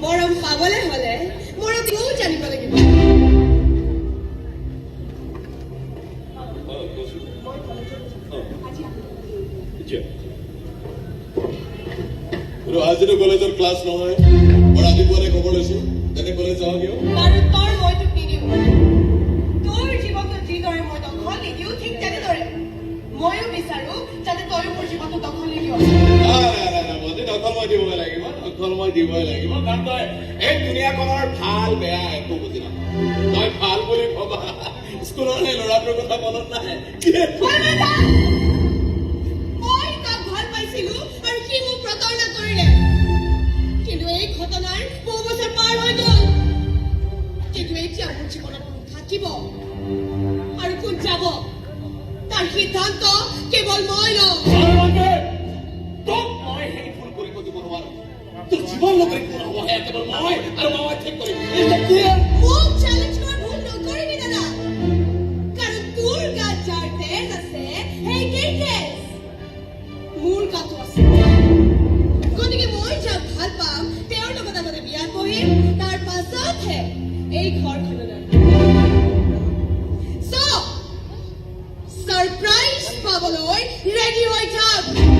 মৰম পাবলৈ হলে মৰমটোও জানিব লাগিব। আজিতো কলেজৰ ক্লাছ নহয়, মই ৰাতিপুৱাৰে খবৰ লৈছো তেনে কলেজ যাওঁ কিয়? বাৰু তই মই তোক নিদিওঁ। তোৰ জীৱনটো যিদৰে মই দখল নিদিওঁ ঠিক তেনেদৰে ময়ো বিচাৰো যাতে তয়ো মোৰ জীৱনটো দখল নিদিওঁ। দখল মই দিবই লাগিব, দখল মই দিবই লাগিব, কাৰণ তই এই দুনিয়াখনৰ ভাল বেয়া একো বুজি নাপাওঁ। তই ভাল বুলি ভবা স্কুলৰ সেই ল'ৰাটোৰ কথা মনত নাহে? মই তাক ভাল পাইছিলো আৰু সি মোক প্ৰতাৰণা কৰিলে, কিন্তু এই ঘটনাৰ বহু বছৰ পাৰ হৈ গল। কিন্তু এতিয়া মোৰ জীৱনত কোন থাকিব আৰু কোন যাব তাৰ সিদ্ধান্ত কেৱল মই লওঁ। তোক মই সেই ভুল কৰিব দিব নোৱাৰো। তোৰ জীৱন নকৰি নহ'বহে কেৱল মই আৰু মই ঠিক কৰিম। মোক চেলেঞ্জ কৰা ভুল নকৰিবি দাদা, কাৰণ তোৰ গাত যাৰ তেজ আছে সেইকেই তেজ মোৰ গাতো আছে। গতিকে মই যাক ভাল পাম তেওঁৰ লগত আগতে বিয়াত বহিম, তাৰ পাছতহে এই ঘৰখনলৈ। ছাৰপ্ৰাইজ পাবলৈ ৰেডি হৈ থাক।